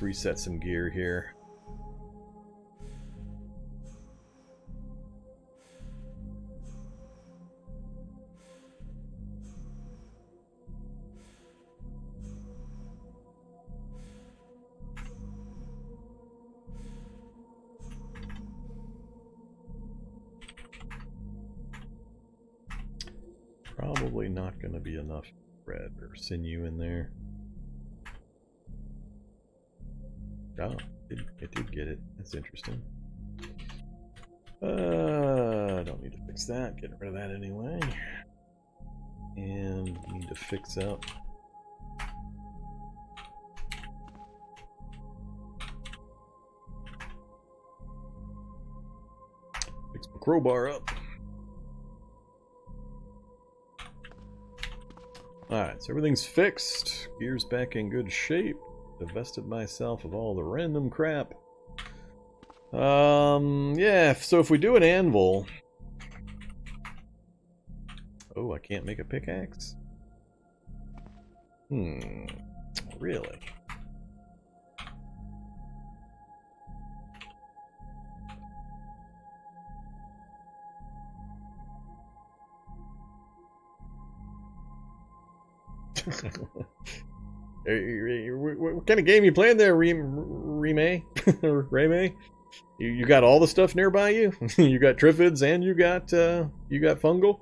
Let's reset some gear here. Probably not going to be enough thread or sinew in there. Oh, it did get it. That's interesting. I don't need to fix that. Getting rid of that anyway. And need to fix up. Fix my crowbar up. Alright, so everything's fixed. Gear's back in good shape. Divested myself of all the random crap. Yeah, so if we do an anvil... Oh, I can't make a pickaxe? Really? What kind of game you playing there, Reme? Reme? You got all the stuff nearby you? You got Triffids and you got fungal?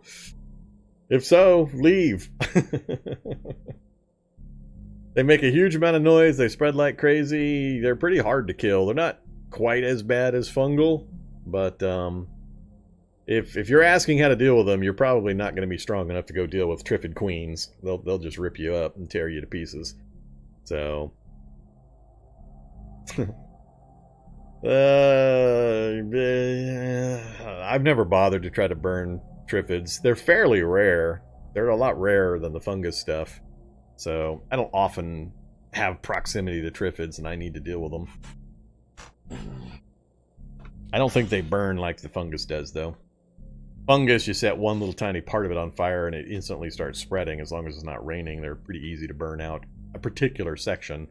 If so, leave. They make a huge amount of noise, they spread like crazy, they're pretty hard to kill. They're not quite as bad as fungal, but if you're asking how to deal with them, you're probably not going to be strong enough to go deal with Triffid Queens. They'll just rip you up and tear you to pieces. So, I've never bothered to try to burn Triffids. They're fairly rare. They're a lot rarer than the fungus stuff. So, I don't often have proximity to Triffids and I need to deal with them. I don't think they burn like the fungus does, though. Fungus, you set one little tiny part of it on fire and it instantly starts spreading. As long as it's not raining, they're pretty easy to burn out a particular section.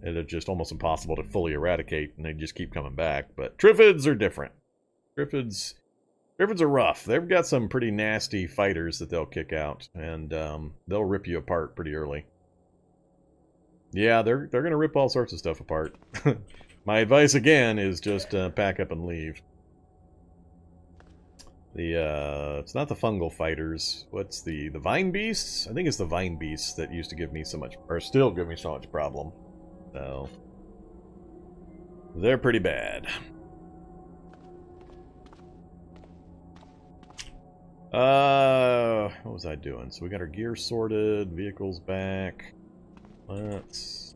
And it's just almost impossible to fully eradicate, and they just keep coming back. But Triffids are different. Triffids are rough. They've got some pretty nasty fighters that they'll kick out, and they'll rip you apart pretty early. Yeah, they're going to rip all sorts of stuff apart. My advice, again, is just pack up and leave. It's not the fungal fighters. What's the vine beasts? I think it's the vine beasts that used to give me so much, or still give me so much problem. So, they're pretty bad. What was I doing? So we got our gear sorted, vehicles back. Let's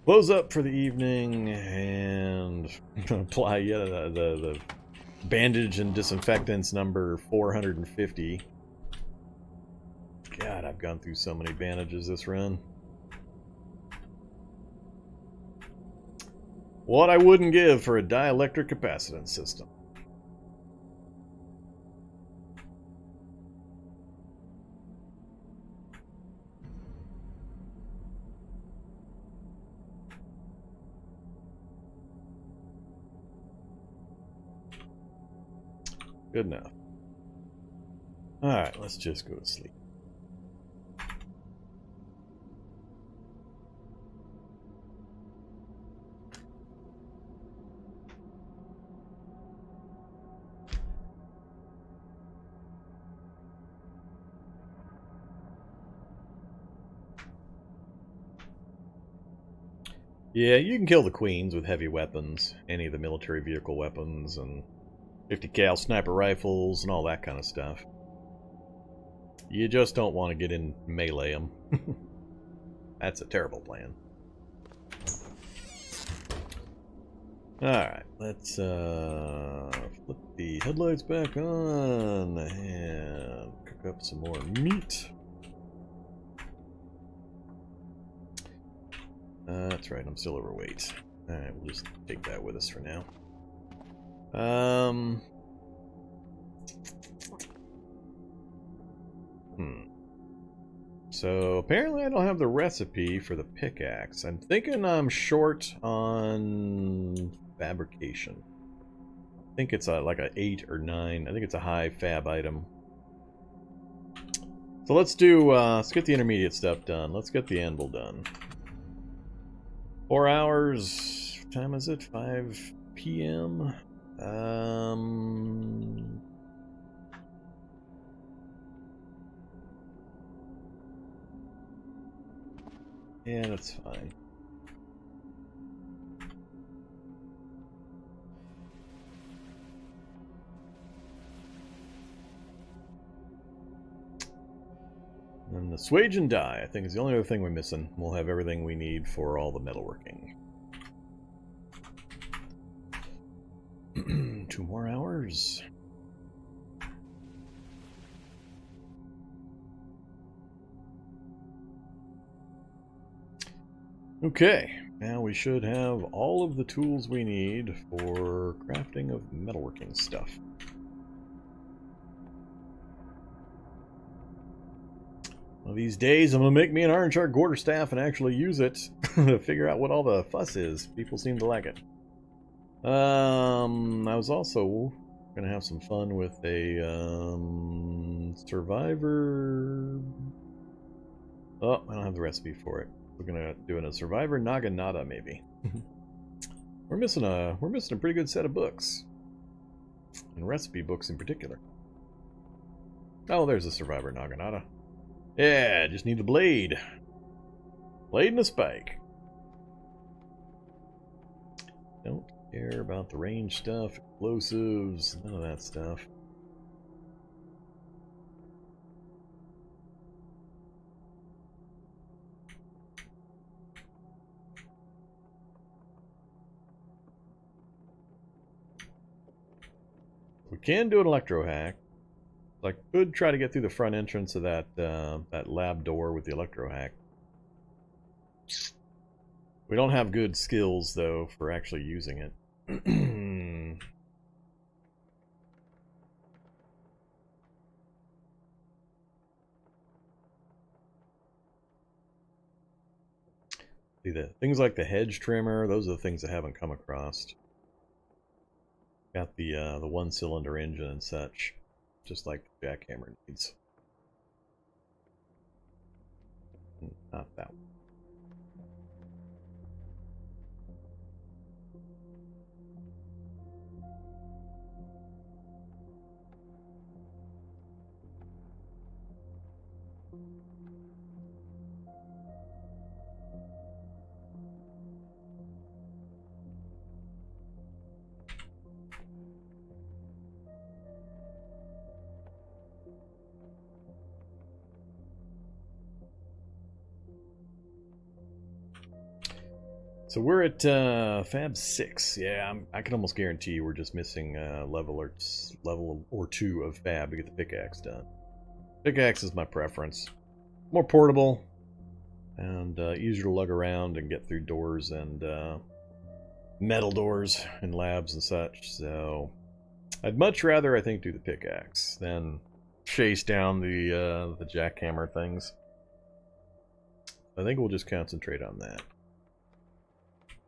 close up for the evening and apply the bandage and disinfectants number 450. God, I've gone through so many bandages this run. What I wouldn't give for a dielectric capacitance system. Good enough. Alright, let's just go to sleep. Yeah, you can kill the queens with heavy weapons, any of the military vehicle weapons, and 50 cal sniper rifles, and all that kind of stuff. You just don't want to get in melee them. That's a terrible plan. Alright, let's flip the headlights back on and cook up some more meat. That's right, I'm still overweight. Alright, we'll just take that with us for now. So apparently I don't have the recipe for the pickaxe. I'm thinking I'm short on fabrication. I think it's like a 8 or 9. I think it's a high fab item. So let's get the intermediate stuff done. Let's get the anvil done. 4 hours. What time is it? 5 p.m. Yeah, that's fine. And the swage and dye, I think, is the only other thing we're missing. We'll have everything we need for all the metalworking. 2 more hours. Okay, now we should have all of the tools we need for crafting of metalworking stuff. One of these days I'm going to make me an iron shard quarterstaff and actually use it to figure out what all the fuss is. People seem to like it. I was also going to have some fun with a survivor... Oh, I don't have the recipe for it. We're gonna do a survivor naginata, maybe. We're missing a pretty good set of books, and recipe books in particular. Oh, there's a survivor naginata. Yeah, just need the blade, and a spike. Don't care about the range stuff, explosives, none of that stuff. We can do an electro hack. I could try to get through the front entrance of that that lab door with the electro hack. We don't have good skills though for actually using it. See, the things like the hedge trimmer, those are the things I haven't come across. Got the 1-cylinder engine and such, just like the jackhammer needs. Not that one. So we're at Fab 6. Yeah, I can almost guarantee you we're just missing level or 2 of Fab to get the pickaxe done. Pickaxe is my preference. More portable and easier to lug around and get through doors and metal doors in labs and such. So I'd much rather, I think, do the pickaxe than chase down the jackhammer things. I think we'll just concentrate on that.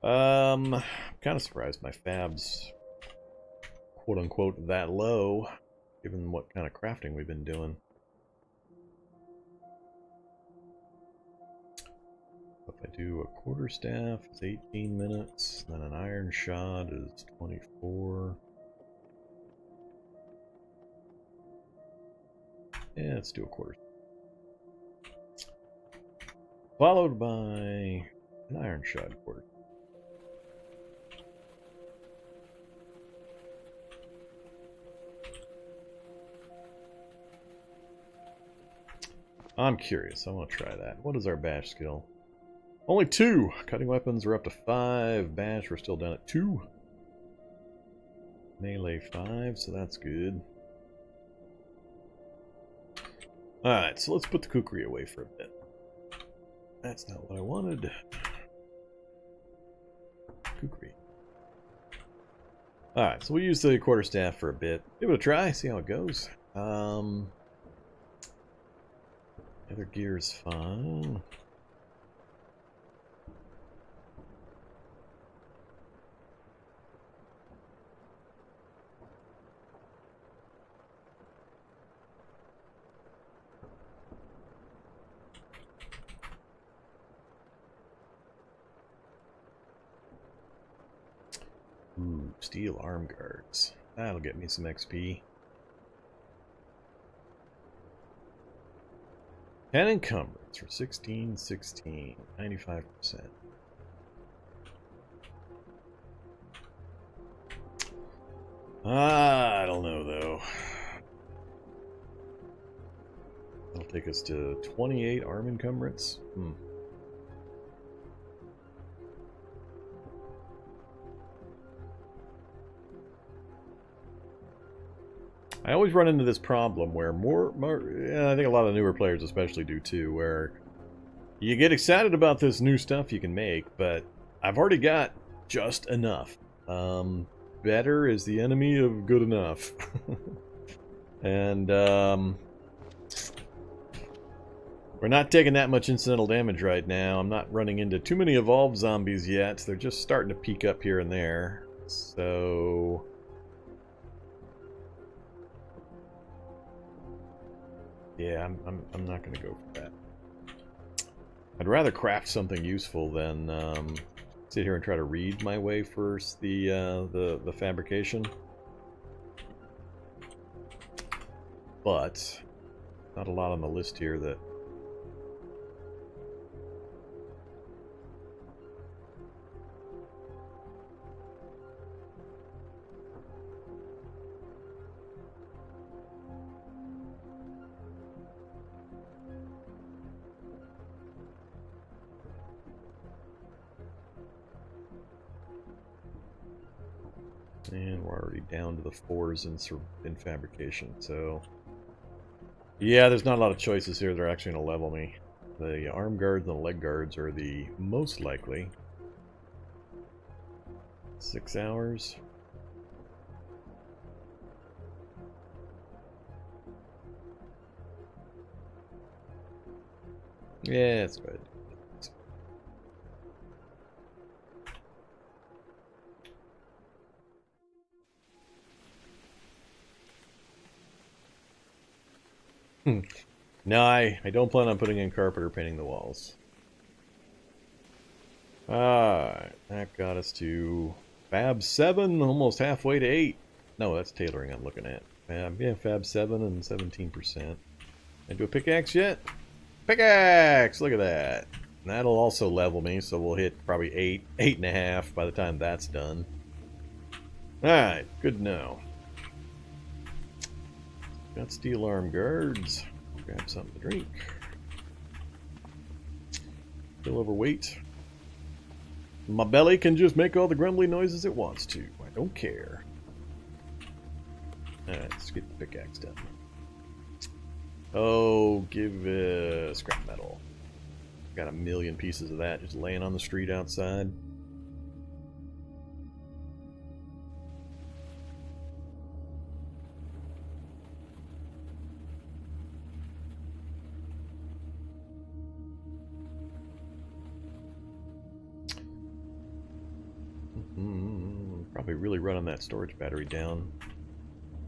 I'm kind of surprised my Fab's quote-unquote that low, given what kind of crafting we've been doing. If I do a quarterstaff, it's 18 minutes, then an iron shod is 24. Yeah, let's do a quarter. Followed by an iron shod quarter. I'm curious. I want to try that. What is our bash skill? Only 2. Cutting weapons are up to 5. Bash, we're still down at 2. Melee 5, so that's good. Alright, so let's put the kukri away for a bit. That's not what I wanted. Kukri. Alright, so we'll use the quarterstaff for a bit. Give it a try, see how it goes. Other gear is fine. Ooh, steel arm guards. That'll get me some XP. And encumbrance for 16, 95%. I don't know though. That'll take us to 28 arm encumbrance. I always run into this problem where I think a lot of newer players especially do too, where you get excited about this new stuff you can make, but I've already got just enough. Better is the enemy of good enough. And we're not taking that much incidental damage right now. I'm not running into too many evolved zombies yet. They're just starting to peek up here and there. So yeah, I'm not going to go for that. I'd rather craft something useful than sit here and try to read my way first the fabrication. But not a lot on the list here that. And we're already down to the 4s in fabrication, so yeah, there's not a lot of choices here that are actually going to level me. The arm guards and the leg guards are the most likely. 6 hours. Yeah, it's good. No, I don't plan on putting in carpet or painting the walls. Alright, that got us to Fab 7, almost halfway to 8. No, that's tailoring I'm looking at. Fab 7 and 17%. Into a pickaxe yet? Pickaxe! Look at that. And that'll also level me, so we'll hit probably 8.5 by the time that's done. Alright, good to know. Got steel arm guards. Grab something to drink. Still overweight. My belly can just make all the grumbly noises it wants to. I don't care. Alright, let's get the pickaxe done. Oh, give scrap metal. Got a million pieces of that just laying on the street outside. Probably really running that storage battery down.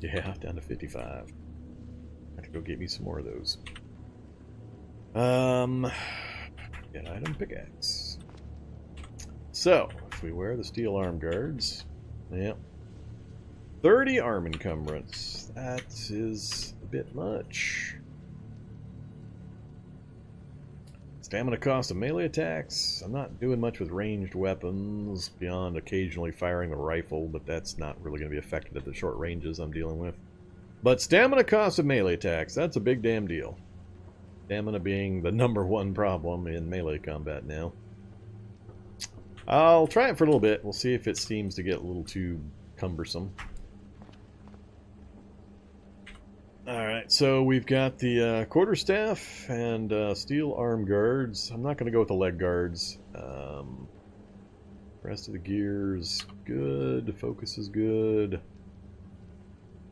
Yeah, down to 55. I have to go get me some more of those. Get item pickaxe. So, if we wear the steel arm guards, yep. 30 arm encumbrance. That is a bit much. Stamina cost of melee attacks. I'm not doing much with ranged weapons beyond occasionally firing the rifle, but that's not really going to be effective at the short ranges I'm dealing with. But stamina cost of melee attacks, that's a big damn deal. Stamina being the #1 problem in melee combat now. I'll try it for a little bit. We'll see if it seems to get a little too cumbersome. Alright, so we've got the quarterstaff and steel arm guards. I'm not going to go with the leg guards. Rest of the gear's good. Focus is good.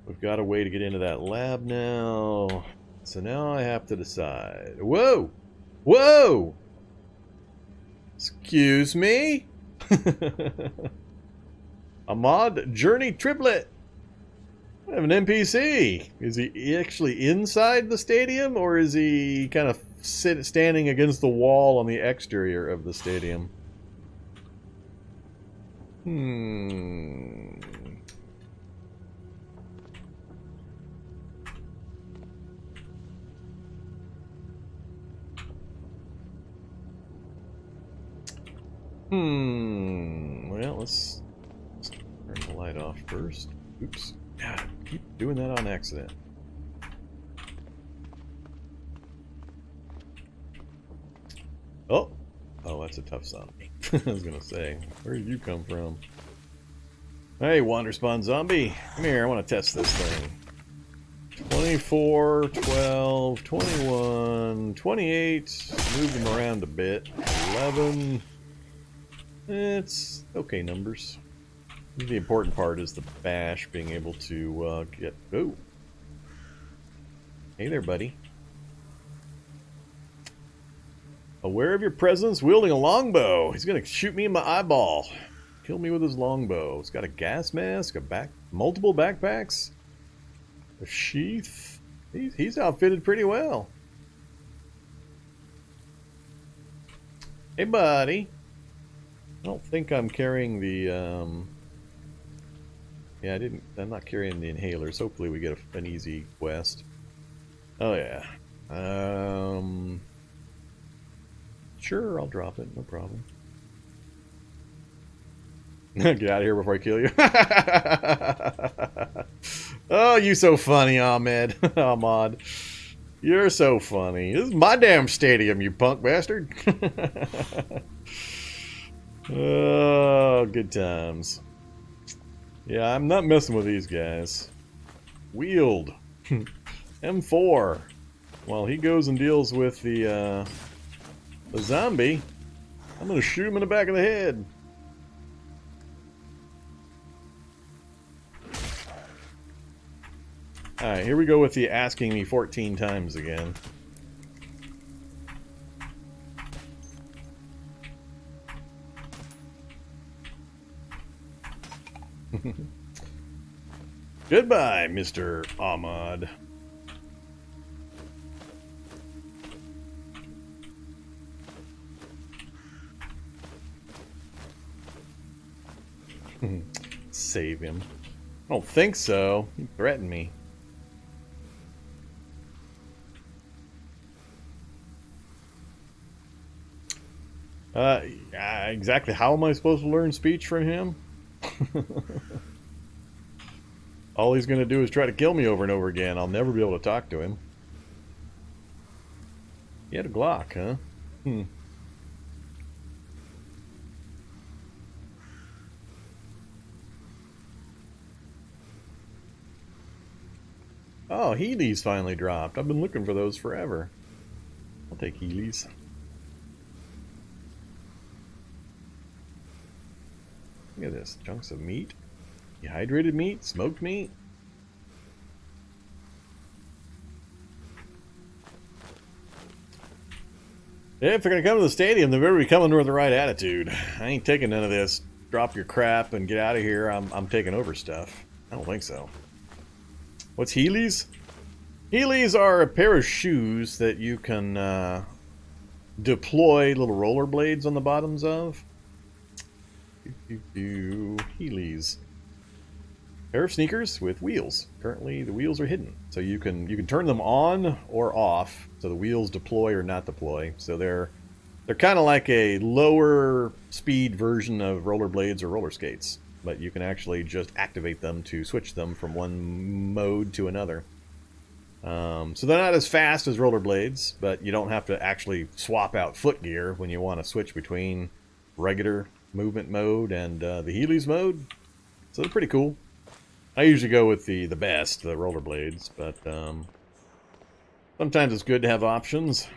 We've got a way to get into that lab now. So now I have to decide. Whoa! Whoa! Excuse me? A mod journey triplet. I have an NPC. Is he actually inside the stadium, or is he kind of standing against the wall on the exterior of the stadium? Well, let's turn the light off first. Oops. God, I keep doing that on accident. Oh! Oh, that's a tough zombie. I was gonna say, where did you come from? Hey, Wanderspawn zombie. Come here, I want to test this thing. 24, 12, 21, 28. Move them around a bit. 11. It's okay numbers. The important part is the bash, being able to get... Oh! Hey there, buddy. Aware of your presence, wielding a longbow. He's gonna shoot me in my eyeball. Kill me with his longbow. It's got a gas mask, multiple backpacks, a sheath. He's outfitted pretty well. Hey, buddy. I don't think I'm carrying the, yeah, I'm not carrying the inhalers. Hopefully we get an easy quest. Oh, yeah. Sure, I'll drop it. No problem. Get out of here before I kill you. Oh, you so funny, Ahmed. Ahmad. You're so funny. This is my damn stadium, you punk bastard. Oh, good times. Yeah, I'm not messing with these guys. Wield. M4. While he goes and deals with the zombie, I'm gonna shoot him in the back of the head. Alright, here we go with the asking me 14 times again. Goodbye, Mr. Ahmad. Save him. I don't think so. He threatened me. Exactly how am I supposed to learn speech from him? All he's going to do is try to kill me over and over again. I'll never be able to talk to him. He had a Glock, huh? Oh, Heelys finally dropped. I've been looking for those forever. I'll take Heelys. Look at this. Chunks of meat. Dehydrated meat. Smoked meat. Yeah, if they're going to come to the stadium, they better be coming with the right attitude. I ain't taking none of this. Drop your crap and get out of here. I'm taking over stuff. I don't think so. What's Heelys? Heelys are a pair of shoes that you can deploy little rollerblades on the bottoms of. Heelys. Pair of sneakers with wheels. Currently, the wheels are hidden, so you can turn them on or off, so the wheels deploy or not deploy. So they're kind of like a lower speed version of rollerblades or roller skates, but you can actually just activate them to switch them from one mode to another. So they're not as fast as rollerblades, but you don't have to actually swap out foot gear when you want to switch between regular movement mode and the Heelys mode. So they're pretty cool. I usually go with the best, the rollerblades, but sometimes it's good to have options.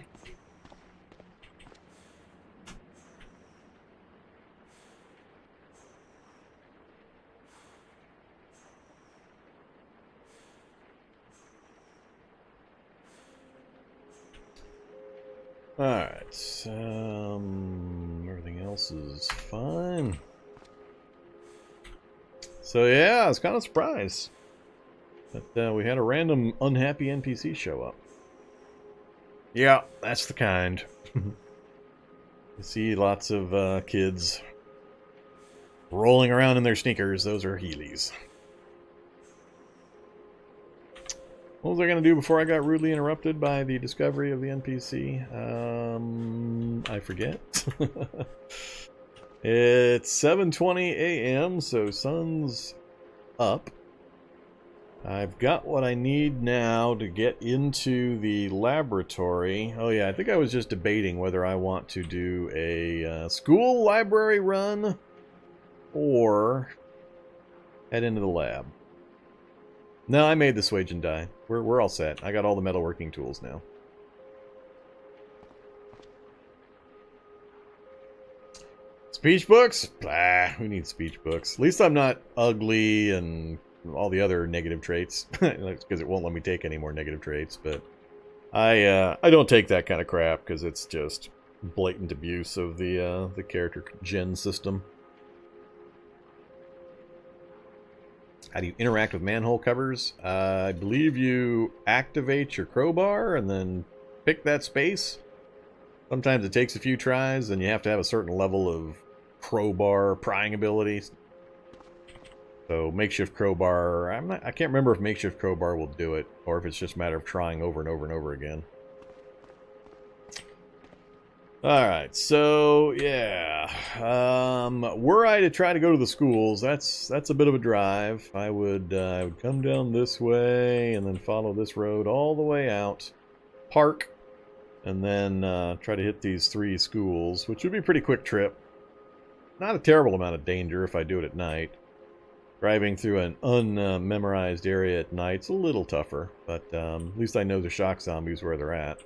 Alright, everything else is fine. So yeah, I was kind of surprised that we had a random unhappy NPC show up. Yeah, that's the kind. You see lots of kids rolling around in their sneakers. Those are Heelys. What was I going to do before I got rudely interrupted by the discovery of the NPC? I forget. It's 7:20 a.m., so sun's up. I've got what I need now to get into the laboratory. Oh yeah, I think I was just debating whether I want to do a school library run or head into the lab. No, I made the swage and die. We're all set. I got all the metalworking tools now. Speech books? Ah, who needs speech books? At least I'm not ugly and all the other negative traits, because it won't let me take any more negative traits. But I don't take that kind of crap because it's just blatant abuse of the character gen system. How do you interact with manhole covers? I believe you activate your crowbar and then pick that space. Sometimes it takes a few tries, and you have to have a certain level of crowbar prying ability. So makeshift crowbar, I can't remember if makeshift crowbar will do it, or if it's just a matter of trying over and over and over again. Alright, so yeah. Were I to try to go to the schools, that's a bit of a drive. I would come down this way and then follow this road all the way out, park, and then try to hit these 3 schools, which would be a pretty quick trip. Not a terrible amount of danger if I do it at night. Driving through an unmemorized area at night's a little tougher, but at least I know the shock zombies where they're at.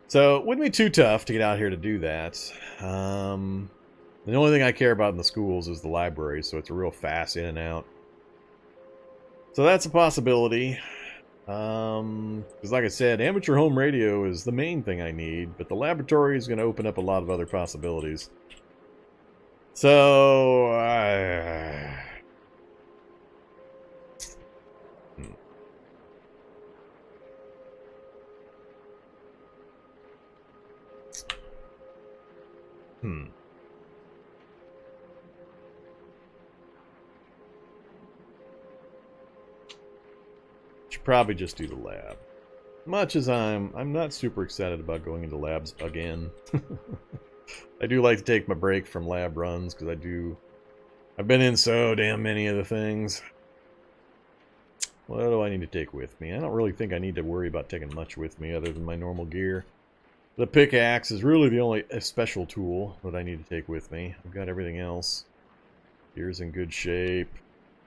So it wouldn't be too tough to get out here to do that. The only thing I care about in the schools is the library, so it's a real fast in and out. So that's a possibility. Because like I said, amateur home radio is the main thing I need, but the laboratory is going to open up a lot of other possibilities. So, should probably just do the lab. Much as I'm not super excited about going into labs again. I do like to take my break from lab runs, because I've been in so damn many of the things. What do I need to take with me? I don't really think I need to worry about taking much with me other than my normal gear. The pickaxe is really the only special tool that I need to take with me. I've got everything else. Gear's in good shape.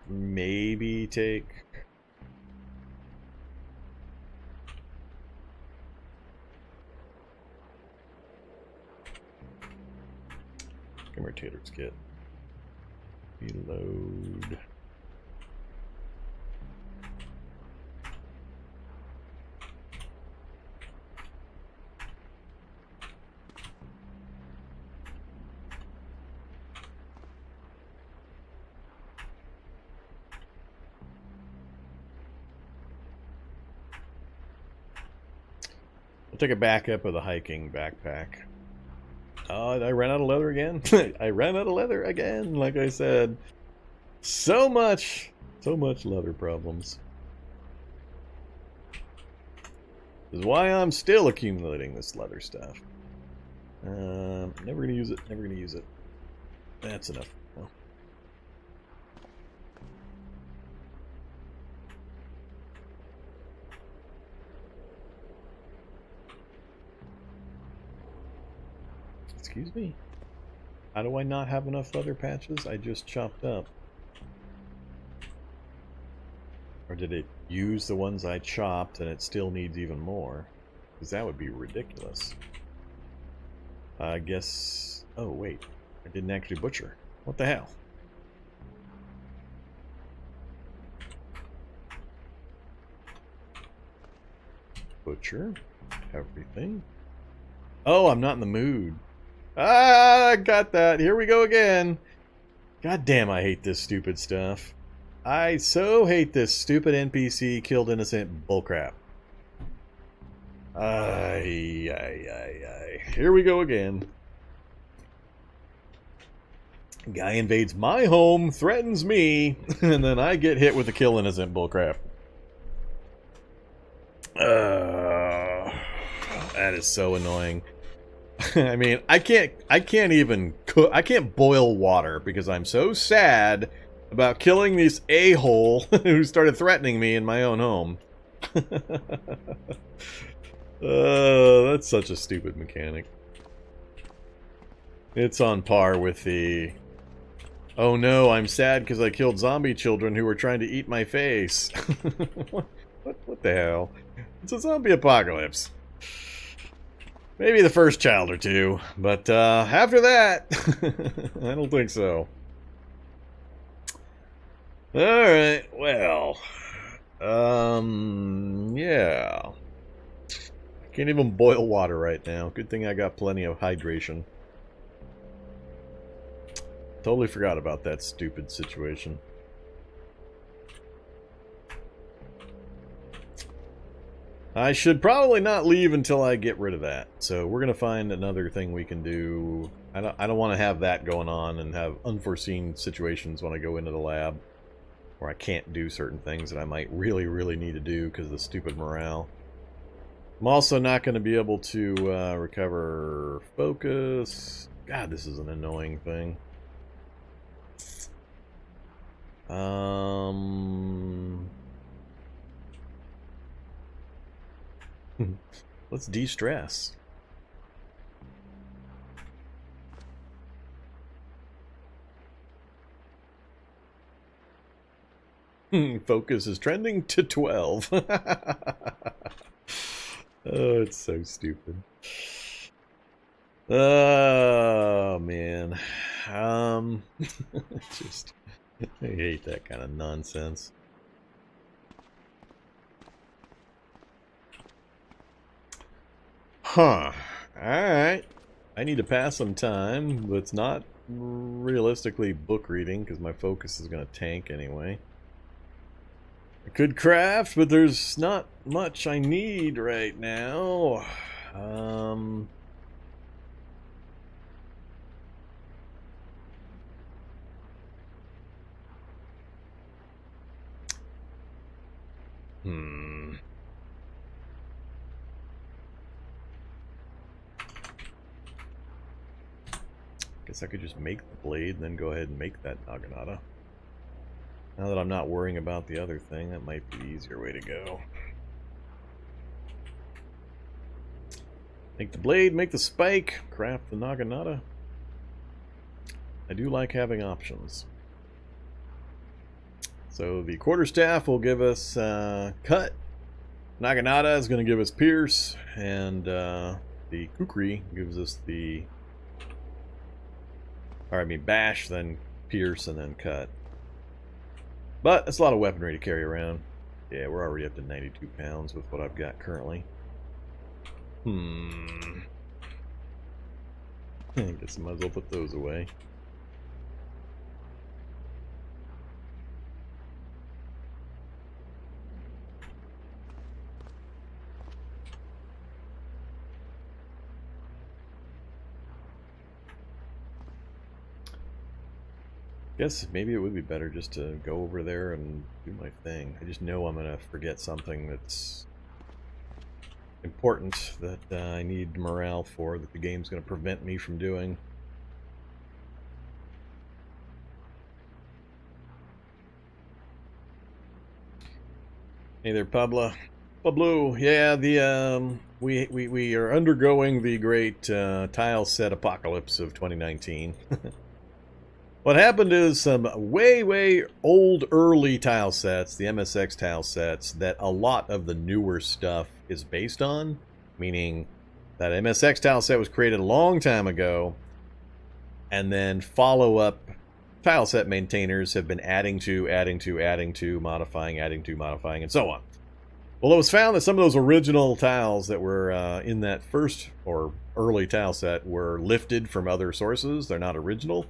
Maybe take... Imitator's kit. Reload. I'll take a backup of the hiking backpack. I ran out of leather again. I ran out of leather again, like I said. So much leather problems. This is why I'm still accumulating this leather stuff. Never gonna use it, never gonna use it. That's enough. Well. Excuse me? How do I not have enough leather patches? I just chopped up. Or did it use the ones I chopped and it still needs even more? Because that would be ridiculous. I guess... Oh, wait. I didn't actually butcher. What the hell? Butcher. Everything. Oh, I'm not in the mood. Ah, I got that. Here we go again. God damn, I hate this stupid stuff. I so hate this stupid NPC killed innocent bullcrap. Here we go again. Guy invades my home, threatens me, and then I get hit with the kill innocent bullcrap. That is so annoying. I mean, I can't even cook. I can't boil water because I'm so sad about killing this a-hole who started threatening me in my own home. That's such a stupid mechanic. It's on par with the, oh no, I'm sad because I killed zombie children who were trying to eat my face. What the hell? It's a zombie apocalypse. Maybe the first child or two, but after that, I don't think so. Alright, well, yeah. I can't even boil water right now. Good thing I got plenty of hydration. Totally forgot about that stupid situation. I should probably not leave until I get rid of that. So we're gonna find another thing we can do. I don't want to have that going on and have unforeseen situations when I go into the lab where I can't do certain things that I might really need to do because of the stupid morale. I'm also not going to be able to recover focus. God, this is an annoying thing. Let's de-stress. Focus is trending to 12. Oh, it's so stupid. Oh, man. Just, I hate that kind of nonsense. Huh. Alright. I need to pass some time, but it's not realistically book reading because my focus is going to tank anyway. I could craft, but there's not much I need right now. Guess I could just make the blade and then go ahead and make that Naginata. Now that I'm not worrying about the other thing, that might be the easier way to go. Make the blade, make the spike, craft the Naginata. I do like having options. So the quarterstaff will give us cut. Naginata is going to give us pierce, and the kukri gives us the, or I mean bash, then pierce, and then cut. But it's a lot of weaponry to carry around. Yeah, we're already up to 92 pounds with what I've got currently. I guess I might as well put those away. Guess maybe it would be better just to go over there and do my thing. I just know I'm gonna forget something that's important that I need morale for, that the game's gonna prevent me from doing. Hey there, Pablo. Yeah, the we are undergoing the great Tileset apocalypse of 2019. What happened is some way old early tile sets, the MSX tile sets, that a lot of the newer stuff is based on, meaning that MSX tile set was created a long time ago, and then follow-up tile set maintainers have been adding to, modifying, and so on. Well, it was found that some of those original tiles that were in that first or early tile set were lifted from other sources. They're not original.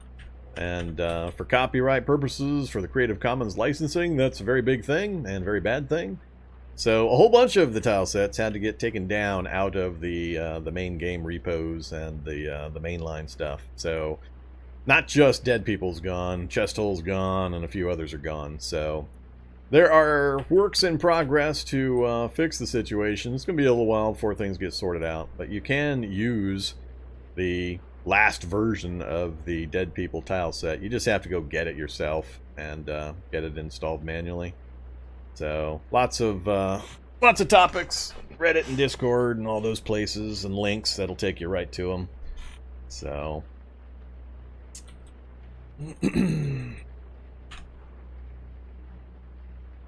And for copyright purposes, for the Creative Commons licensing, that's a very big thing and a very bad thing. So a whole bunch of the tile sets had to get taken down out of the main game repos and the mainline stuff. So not just Dead People's gone, Chest Hole's gone, and a few others are gone. So there are works in progress to fix the situation. It's going to be a little while before things get sorted out, but you can use the last version of the Dead People tile set. You just have to go get it yourself and get it installed manually. So lots of topics, Reddit and Discord and all those places and links that'll take you right to them. So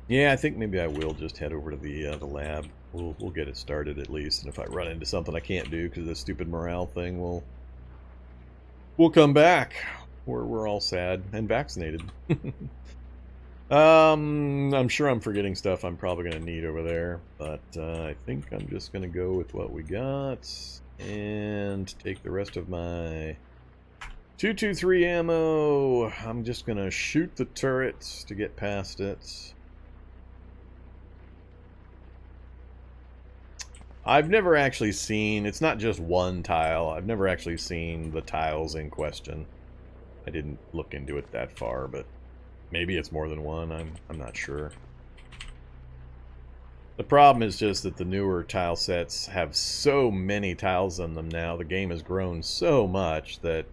yeah, I think maybe I will just head over to the lab. We'll get it started at least, and if I run into something I can't do because of this stupid morale thing, we'll come back. We're all sad and vaccinated. I'm sure I'm forgetting stuff I'm probably going to need over there, but I think I'm just going to go with what we got and take the rest of my 223 ammo. I'm just going to shoot the turrets to get past it. I've never actually seen, it's not just one tile, I've never actually seen the tiles in question. I didn't look into it that far, but maybe it's more than one, I'm not sure. The problem is just that the newer tile sets have so many tiles on them now, the game has grown so much that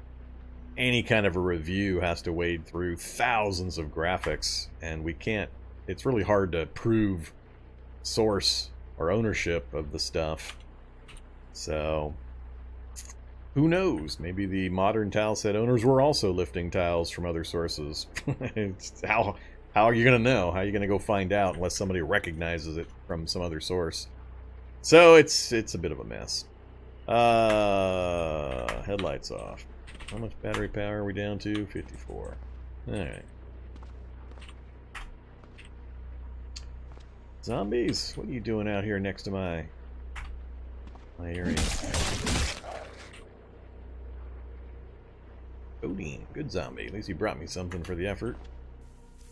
any kind of a review has to wade through thousands of graphics, and we can't, it's really hard to prove source or ownership of the stuff. So who knows? Maybe the modern tile set owners were also lifting tiles from other sources. How are you going to know? How are you going to go find out unless somebody recognizes it from some other source? So it's a bit of a mess. Headlights off. How much battery power are we down to? 54. Alright. Zombies, what are you doing out here next to my area? Codeine, good zombie. At least he brought me something for the effort.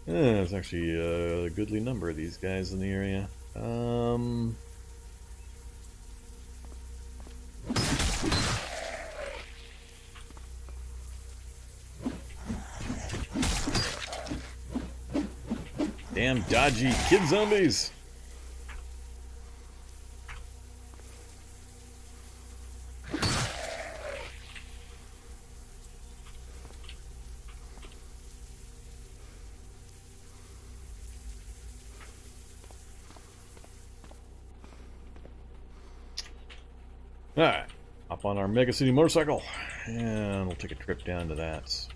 There's actually a goodly number of these guys in the area. Damn dodgy kid zombies! Alright, hop on our Mega City motorcycle, and we'll take a trip down to that.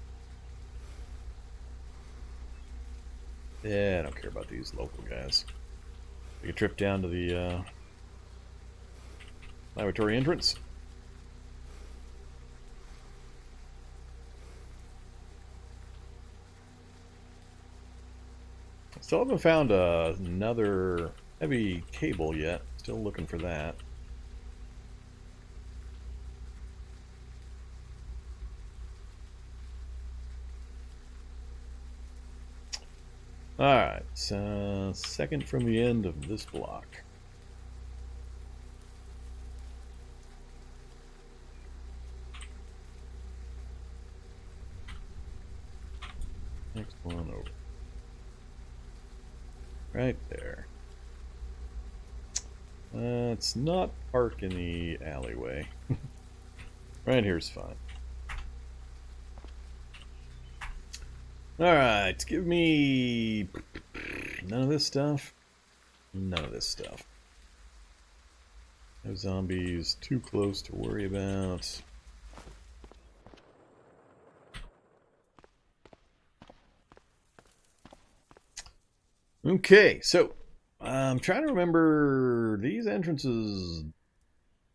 Yeah, I don't care about these local guys. Take a trip down to the laboratory entrance. Still haven't found another heavy cable yet. Still looking for that. Alright, second from the end of this block. Next one over. Right there. Let's not park in the alleyway. Right here's fine. Alright, give me none of this stuff. None of this stuff. No zombies too close to worry about. Okay, so I'm trying to remember, these entrances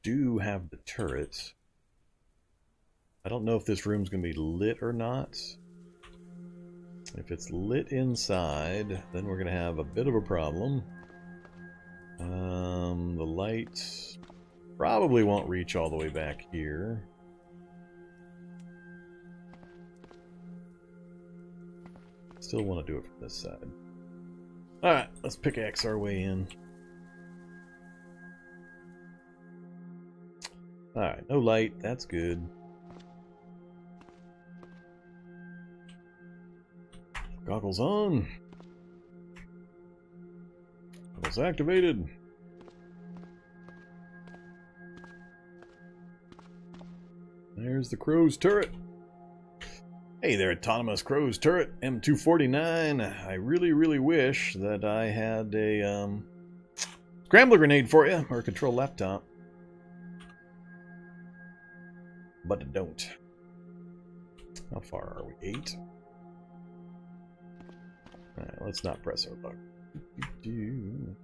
do have the turrets. I don't know if this room's going to be lit or not. If it's lit inside, then we're going to have a bit of a problem. The light probably won't reach all the way back here. Still want to do it from this side. Alright, let's pickaxe our way in. Alright, no light, that's good. Goggles on. Goggles activated. There's the crow's turret. Hey there, autonomous crow's turret, M249. I really, really wish that I had a scrambler grenade for you, or a control laptop. But I don't. How far are we? 8? Alright, let's not press our button.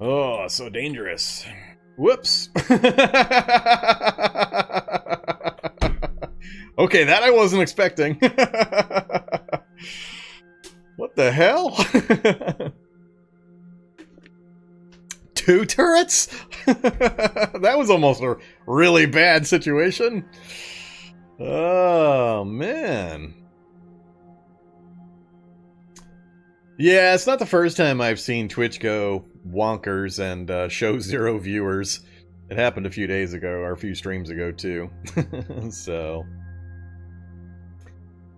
Oh, so dangerous. Whoops. Okay, that I wasn't expecting. What the hell? 2 turrets? That was almost a really bad situation. Oh, man. Yeah, it's not the first time I've seen Twitch go wonkers and show 0 viewers. It happened a few days ago, or a few streams ago, too. So,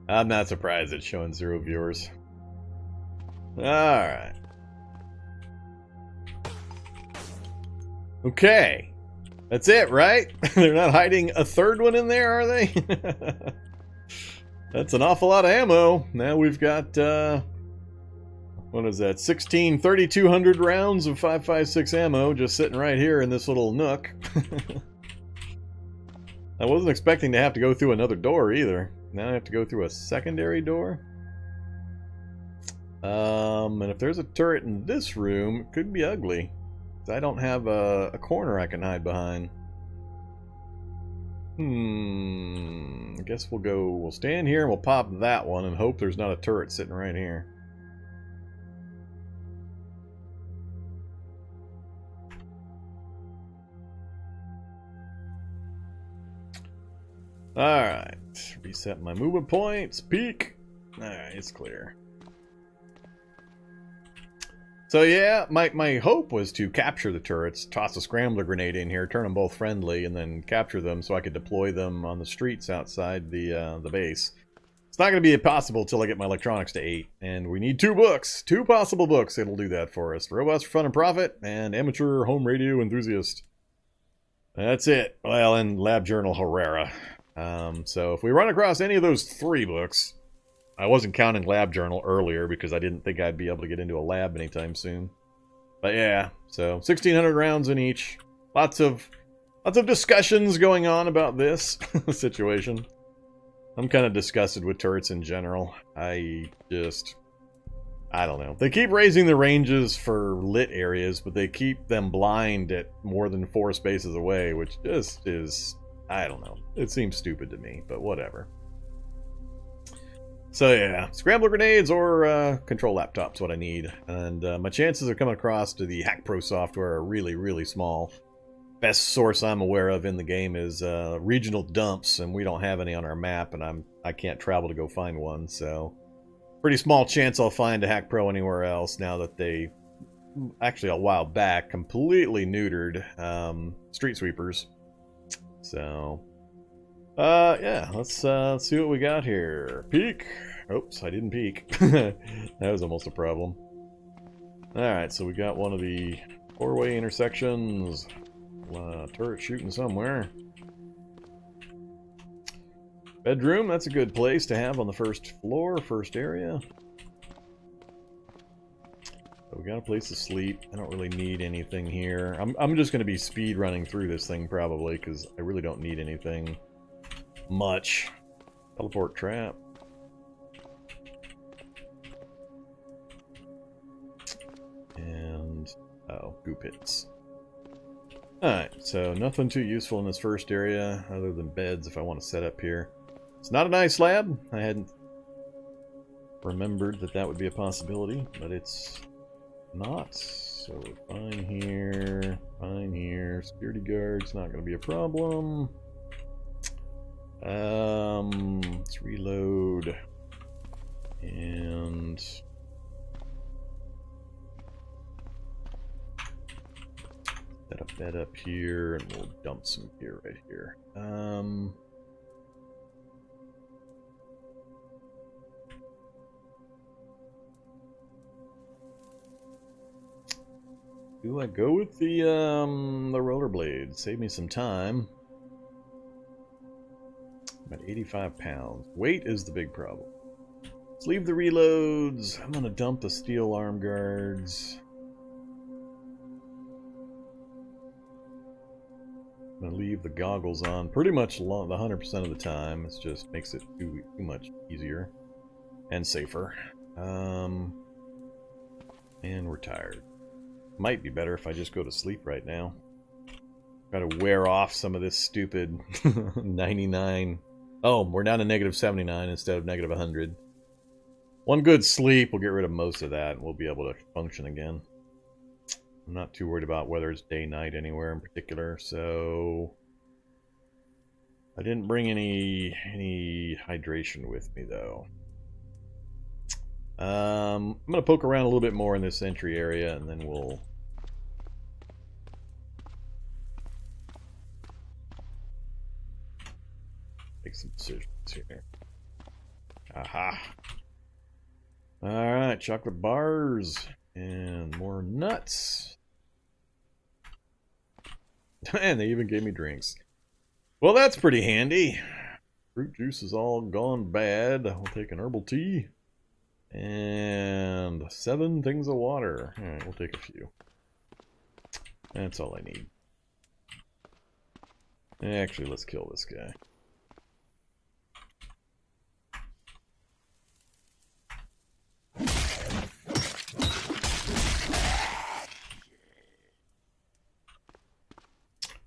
I'm not surprised it's showing 0 viewers. Alright. Okay. That's it, right? They're not hiding a 3rd one in there, are they? That's an awful lot of ammo. Now we've got, what is that? 3,200 rounds of 5.56 ammo just sitting right here in this little nook. I wasn't expecting to have to go through another door either. Now I have to go through a secondary door. And if there's a turret in this room, it could be ugly. I don't have a corner I can hide behind. I guess we'll stand here and we'll pop that one and hope there's not a turret sitting right here. Alright, reset my movement points, peek. Alright, it's clear. So yeah, my hope was to capture the turrets, toss a scrambler grenade in here, turn them both friendly, and then capture them so I could deploy them on the streets outside the base. It's not going to be possible until I get my electronics to 8, and we need 2 books, 2 possible books that'll do that for us. Robots for Fun and Profit, and Amateur Home Radio Enthusiast. That's it. Well, and Lab Journal Herrera. So if we run across any of those 3 books... I wasn't counting Lab Journal earlier because I didn't think I'd be able to get into a lab anytime soon. But yeah, so 1,600 rounds in each. Lots of discussions going on about this situation. I'm kind of disgusted with turrets in general. I don't know. They keep raising the ranges for lit areas, but they keep them blind at more than 4 spaces away, which just is, I don't know. It seems stupid to me, but whatever. So yeah, scrambler grenades or control laptops what I need. And my chances of coming across to the Hack Pro software are really, really small. Best source I'm aware of in the game is regional dumps, and we don't have any on our map, and I can't travel to go find one, so pretty small chance I'll find a Hack Pro anywhere else now that they, actually a while back, completely neutered street sweepers. So... yeah, let's see what we got here. Peek! Oops, I didn't peek. That was almost a problem. Alright, so we got one of the 4-way intersections. Turret shooting somewhere. Bedroom, that's a good place to have on the first floor, first area. So we got a place to sleep. I don't really need anything here. I'm just going to be speed running through this thing probably, because I really don't need anything much. Teleport trap. And goo pits. Alright, so nothing too useful in this first area other than beds if I want to set up here. It's not a nice lab. I hadn't remembered that that would be a possibility, but it's not. So fine here, fine here. Security guard's not going to be a problem. Let's reload and set a bed up here, and we'll dump some gear right here. Do I go with the rollerblade? Save me some time. About 85 pounds. Weight is the big problem. Let's leave the reloads. I'm gonna dump the steel arm guards. I'm gonna leave the goggles on pretty much the 100% of the time. It just makes it too much easier and safer. And we're tired. Might be better if I just go to sleep right now. Gotta wear off some of this stupid 99. Oh, we're down to negative 79 instead of negative 100. One good sleep will get rid of most of that, and we'll be able to function again. I'm not too worried about whether it's day-night anywhere in particular, so I didn't bring any hydration with me, though. I'm going to poke around a little bit more in this entry area, and then we'll make some decisions here. Aha! Alright, chocolate bars and more nuts. And they even gave me drinks. Well, that's pretty handy. Fruit juice is all gone bad. We'll take an herbal tea. And 7 things of water. Alright, we'll take a few. That's all I need. Actually, let's kill this guy.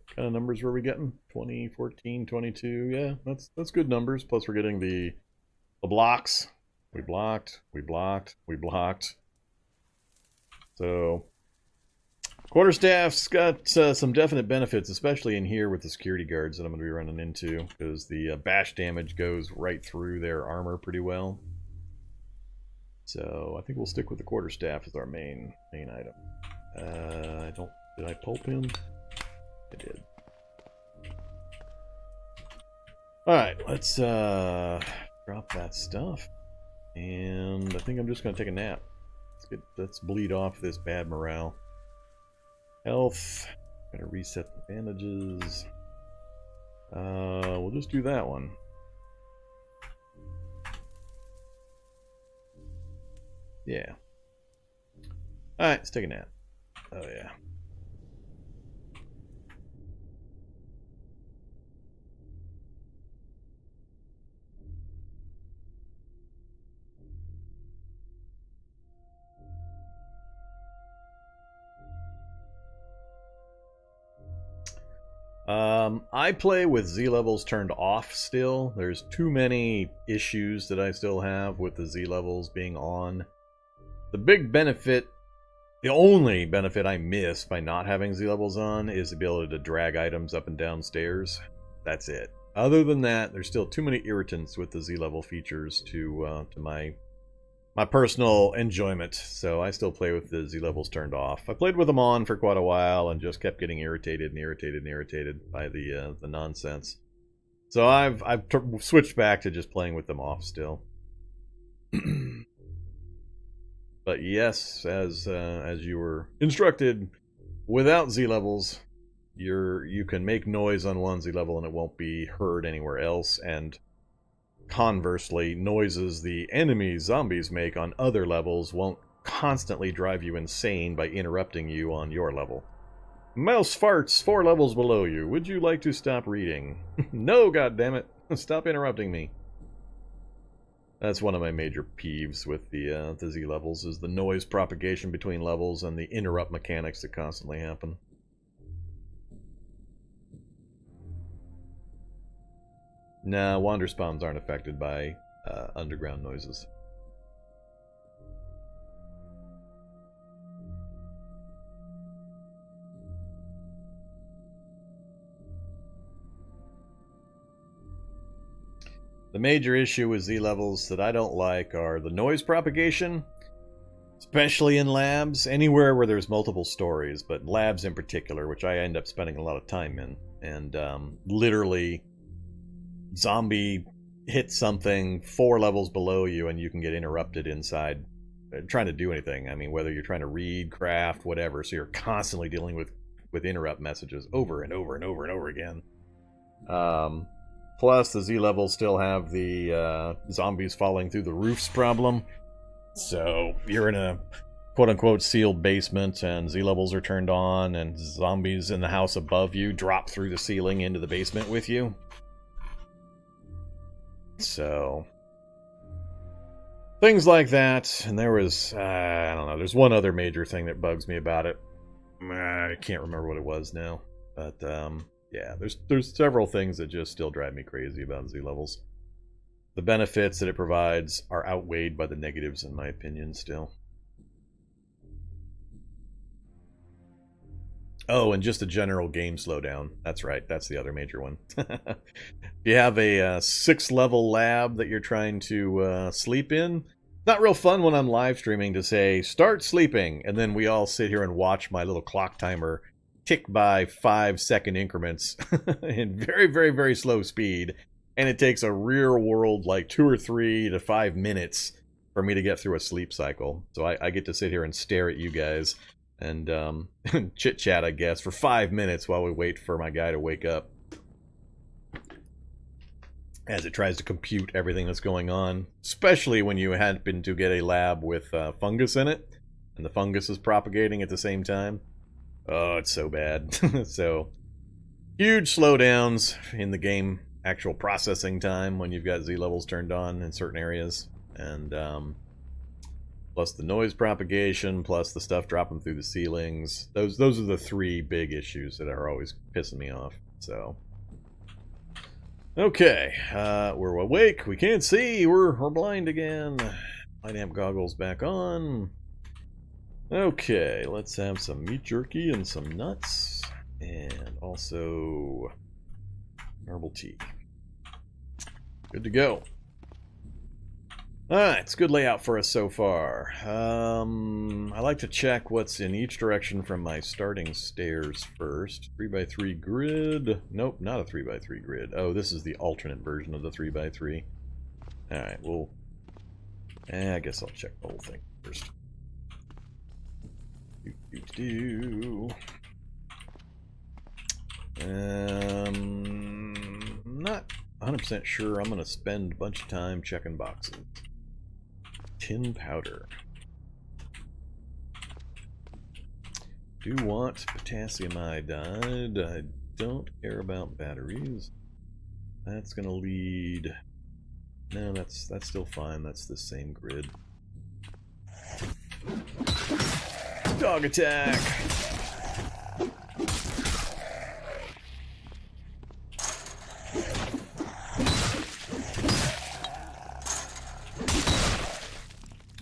What kind of numbers were we getting? 20, 14, 22. Yeah, that's good numbers. Plus we're getting the blocks. We blocked, we blocked, we blocked. So quarterstaff's got some definite benefits, especially in here with the security guards that I'm going to be running into, because the bash damage goes right through their armor pretty well. So I think we'll stick with the quarterstaff as our main item. Did I pulp him? I did. Alright, let's drop that stuff. And I think I'm just going to take a nap. Let's bleed off this bad morale. Health. Gotta reset the bandages. We'll just do that one. Yeah. Alright, let's take a nap. Oh yeah. I play with Z levels turned off still. There's too many issues that I still have with the Z levels being on. The big benefit, the only benefit I miss by not having Z levels on is the ability to drag items up and down stairs. That's it. Other than that, there's still too many irritants with the Z level features to my personal enjoyment, so I still play with the Z levels turned off. I played with them on for quite a while and just kept getting irritated and irritated and irritated by the nonsense. So I've switched back to just playing with them off still. But yes, as you were instructed, without Z levels, you can make noise on one Z level and it won't be heard anywhere else, and conversely, noises the enemy zombies make on other levels won't constantly drive you insane by interrupting you on your level. Mouse farts 4 levels below you. Would you like to stop reading? No, goddammit. Stop interrupting me. That's one of my major peeves with the Z levels, is the noise propagation between levels and the interrupt mechanics that constantly happen. Nah, Wanderspawns aren't affected by underground noises. The major issue with Z levels that I don't like are the noise propagation, especially in labs, anywhere where there's multiple stories, but labs in particular, which I end up spending a lot of time in. And literally, zombie hits something 4 levels below you and you can get interrupted inside trying to do anything. I mean, whether you're trying to read, craft, whatever, so you're constantly dealing with interrupt messages over and over and over and over again. Plus, the Z levels still have the zombies falling through the roofs problem. So, you're in a quote-unquote sealed basement, and Z levels are turned on, and zombies in the house above you drop through the ceiling into the basement with you. So, things like that. And there was, I don't know, there's one other major thing that bugs me about it. I can't remember what it was now. But, yeah, there's several things that just still drive me crazy about Z levels. The benefits that it provides are outweighed by the negatives, in my opinion, still. Oh, and just a general game slowdown. That's right, that's the other major one. If you have a 6-level lab that you're trying to sleep in, not real fun when I'm live streaming to say, start sleeping, and then we all sit here and watch my little clock timer tick by 5-second increments in very, very, very slow speed. And it takes a real world like 2 or 3 to 5 minutes for me to get through a sleep cycle. So I get to sit here and stare at you guys and chit-chat, I guess, for 5 minutes while we wait for my guy to wake up. As it tries to compute everything that's going on. Especially when you happen to get a lab with fungus in it. And the fungus is propagating at the same time. Oh, it's so bad. So, huge slowdowns in the game actual processing time when you've got Z levels turned on in certain areas, and plus the noise propagation, plus the stuff dropping through the ceilings. Those are the 3 big issues that are always pissing me off. So, okay, we're awake. We can't see. We're blind again. Light amp goggles back on. Okay, let's have some meat jerky and some nuts, and also herbal tea. Good to go. Alright, it's a good layout for us so far. I like to check what's in each direction from my starting stairs first. 3x3 grid. Nope, not a 3x3 grid. Oh, this is the alternate version of the 3x3. Alright, well, I guess I'll check the whole thing first. Not 100% sure I'm going to spend a bunch of time checking boxes. Tin powder. Do want potassium iodide. I don't care about batteries. That's going to lead... No, that's still fine. That's the same grid. Dog attack!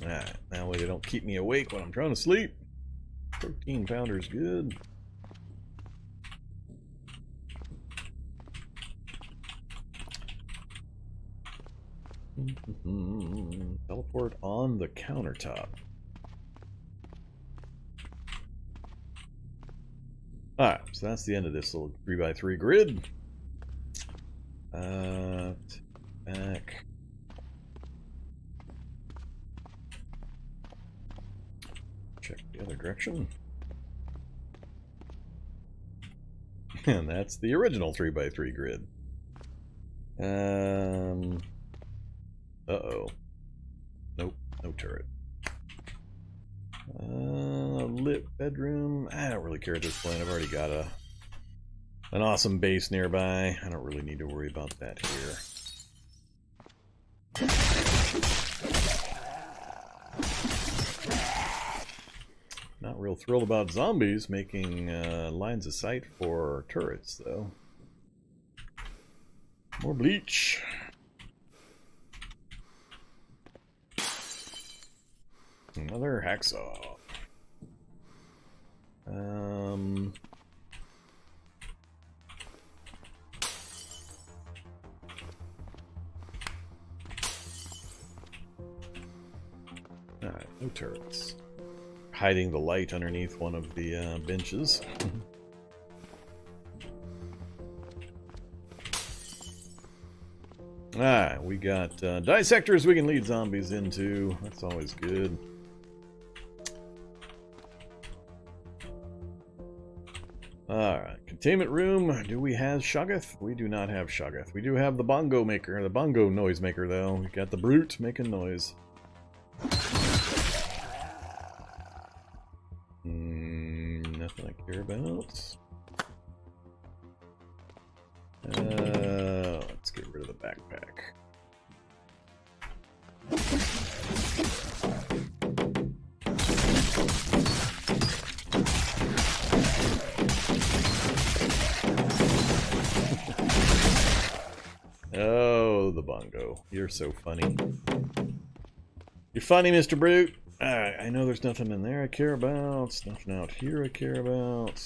Alright, that way they don't keep me awake when I'm trying to sleep. 13 powder's good. Teleport on the countertop. Alright, so that's the end of this little 3x3 grid. Back. Check the other direction. And that's the original 3x3 grid. Uh-oh. Nope, no turret. Lit bedroom. I don't really care at this point. I've already got an awesome base nearby. I don't really need to worry about that here. Not real thrilled about zombies making lines of sight for turrets, though. More bleach. Another hacksaw. Alright, no turrets. Hiding the light underneath one of the benches. Alright, we got dissectors we can lead zombies into. That's always good. Alright, containment room. Do we have Shoggoth? We do not have Shoggoth. We do have the bongo maker, the bongo noise maker though. We got the brute making noise. Nothing I care about. Let's get rid of the backpack. Oh, the bongo. You're so funny. You're funny, Mr. Brute. Alright, I know there's nothing in there I care about. Nothing out here I care about.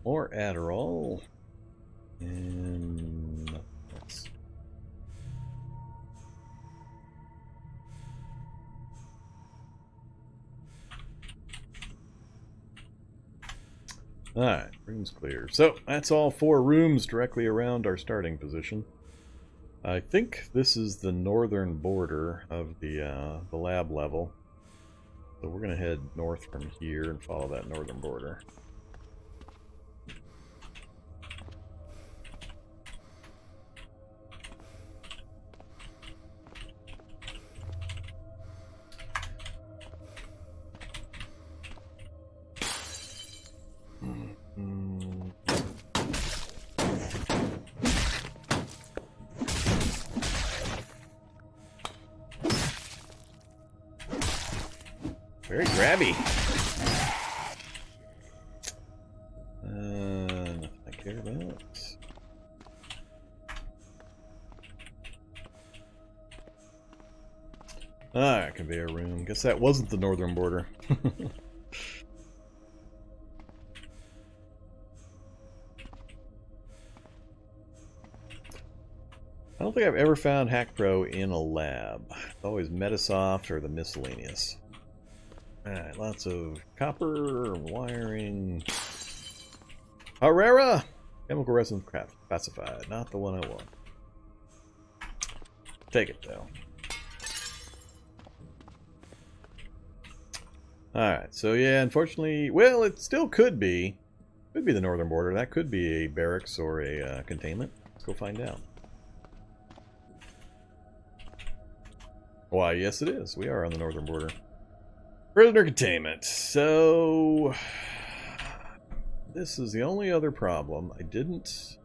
More Adderall. And nothing else. Alright, room's clear. So, that's all 4 rooms directly around our starting position. I think this is the northern border of the lab level. So we're going to head north from here and follow that northern border. Very grabby. Nothing I care about. Alright, conveyor room. Guess that wasn't the northern border. I don't think I've ever found Hack Pro in a lab. It's always Metasoft or the miscellaneous. Alright, lots of copper, wiring. Herrera! Chemical resonance craft classified. Not the one I want. Take it though. Alright, so yeah, unfortunately, well, it still could be. Could be the northern border. That could be a barracks or a containment. Let's go find out. Why, yes it is. We are on the northern border. Prisoner containment. So, this is the only other problem. I didn't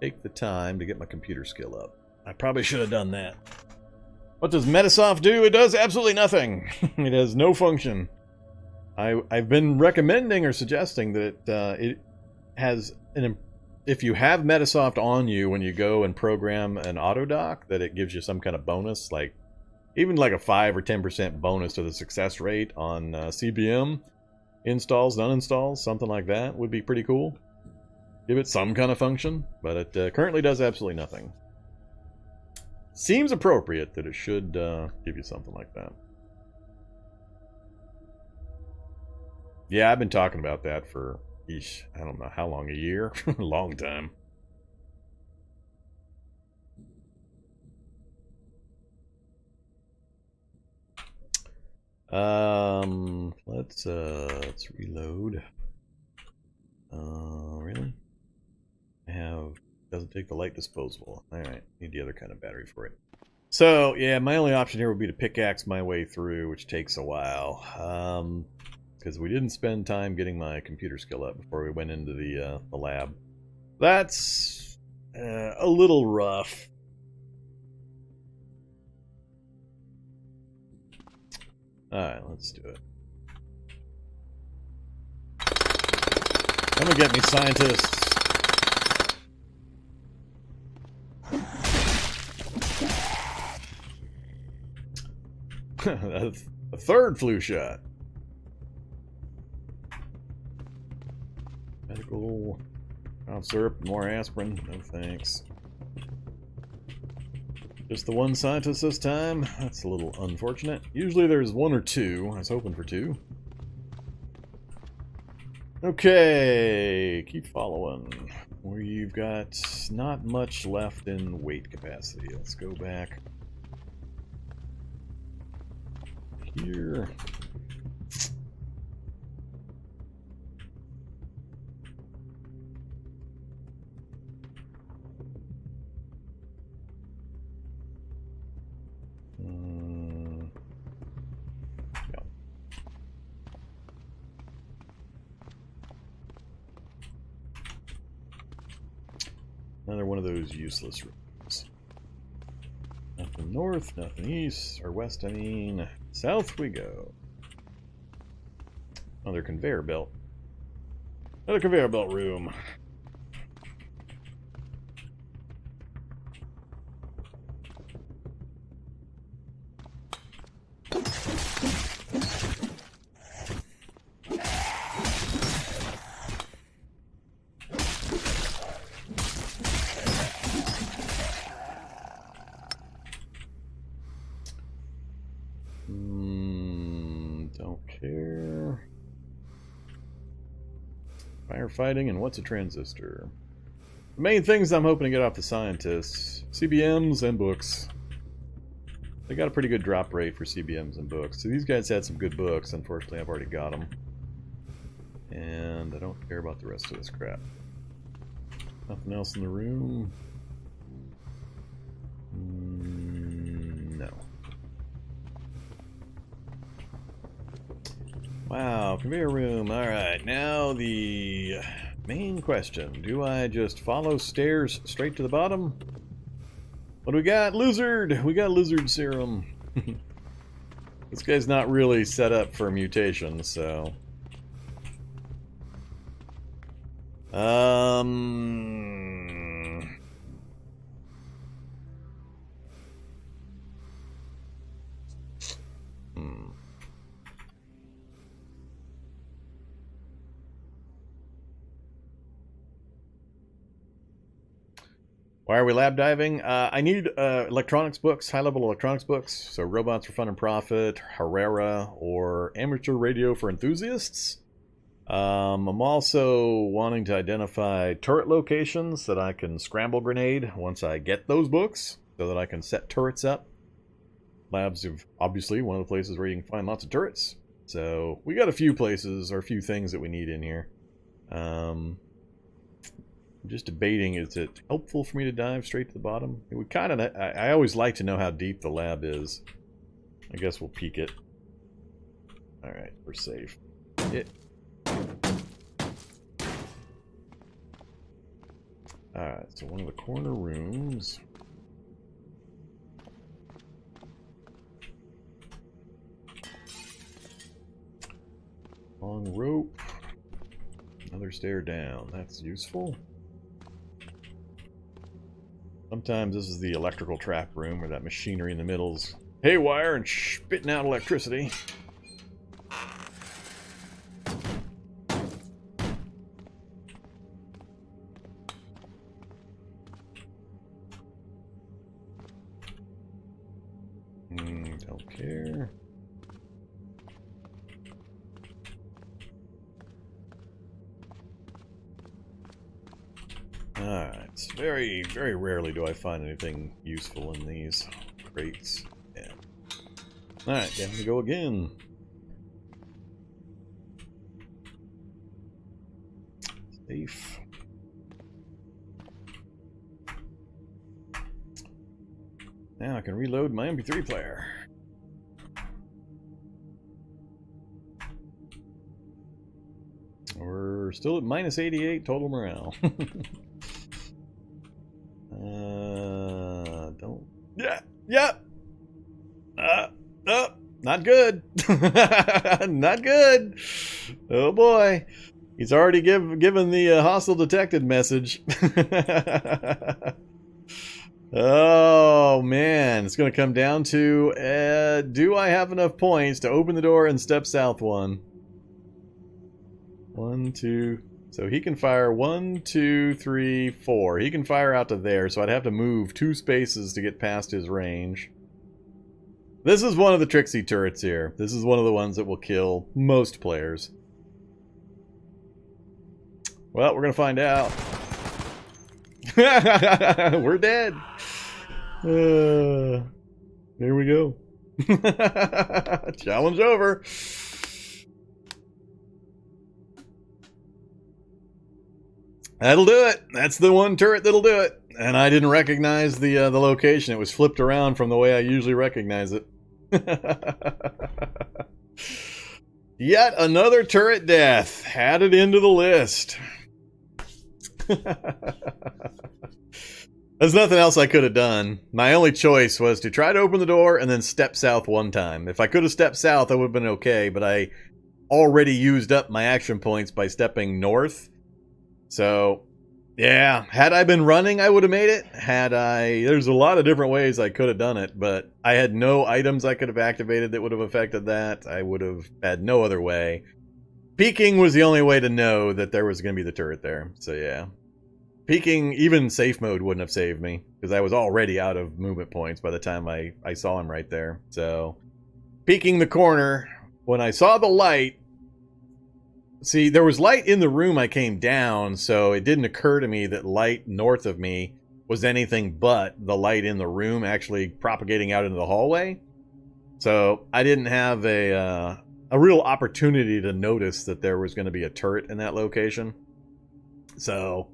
take the time to get my computer skill up. I probably should have done that. What does Metasoft do? It does absolutely nothing. It has no function. I've been recommending or suggesting that it has an... If you have Metasoft on you when you go and program an autodock, that it gives you some kind of bonus, like even like a 5 or 10% bonus to the success rate on CBM installs and uninstalls, something like that would be pretty cool. Give it some kind of function, but it currently does absolutely nothing. Seems appropriate that it should give you something like that. Yeah, I've been talking about that for, I don't know how long, a year? A long time. Let's reload. Really? Doesn't take the light disposable. Alright, need the other kind of battery for it. So, yeah, my only option here would be to pickaxe my way through, which takes a while. Because we didn't spend time getting my computer skill up before we went into the lab. That's a little rough. Alright, let's do it. Come and get me, scientists. A third flu shot. Medical. Cough syrup, more aspirin. No thanks. Just the one scientist this time? That's a little unfortunate. Usually there's one or two. I was hoping for two. Okay, keep following. We've got not much left in weight capacity. Let's go back here. Another one of those useless rooms. Nothing north, nothing east, or west, I mean. South we go. Another conveyor belt. Another conveyor belt room. Firefighting, and what's a transistor? The main things I'm hoping to get off the scientists: CBMs and books. They got a pretty good drop rate for CBMs and books. So these guys had some good books. Unfortunately, I've already got them. And I don't care about the rest of this crap. Nothing else in the room? No. Wow, conveyor room. Alright, now the main question. Do I just follow stairs straight to the bottom? What do we got? Lizard! We got lizard serum. This guy's not really set up for mutation, so... Why are we lab diving? I need electronics books, high-level electronics books. So Robots for Fun and Profit, Herrera, or Amateur Radio for Enthusiasts. I'm also wanting to identify turret locations that I can scramble grenade once I get those books, so that I can set turrets up. Labs are obviously one of the places where you can find lots of turrets. So we got a few places, or a few things that we need in here. I'm just debating, is it helpful for me to dive straight to the bottom? We kind of, I always like to know how deep the lab is. I guess we'll peek it. Alright, we're safe. Alright, so one of the corner rooms. Long rope. Another stair down. That's useful. Sometimes this is the electrical trap room where that machinery in the middle's haywire and spitting out electricity. Don't care. Alright, very, very rarely do I find anything useful in these crates. Yeah. Alright, down we go again. Safe. Now I can reload my MP3 player. We're still at minus 88 total morale. Don't. Yeah. Not good. Not good. Oh boy, he's already given the hostile detected message. Oh man, it's going to come down to do I have enough points to open the door and step south one? 1, 2, So he can fire 1, 2, 3, 4. He can fire out to there, so I'd have to move 2 spaces to get past his range. This is one of the tricksy turrets here. This is one of the ones that will kill most players. Well, we're going to find out. We're dead. Here we go. Challenge over. That'll do it. That's the one turret that'll do it. And I didn't recognize the location. It was flipped around from the way I usually recognize it. Yet another turret death. Added into the list. There's nothing else I could have done. My only choice was to try to open the door and then step south one time. If I could have stepped south, I would have been okay, but I already used up my action points by stepping north. So, yeah, had I been running, I would have made it. There's a lot of different ways I could have done it, but I had no items I could have activated that would have affected that. I would have had no other way. Peeking was the only way to know that there was going to be the turret there. So, yeah. Peeking, even safe mode wouldn't have saved me, because I was already out of movement points by the time I saw him right there. So, peeking the corner, when I saw the light, see, there was light in the room I came down, so it didn't occur to me that light north of me was anything but the light in the room actually propagating out into the hallway. So I didn't have a real opportunity to notice that there was going to be a turret in that location. So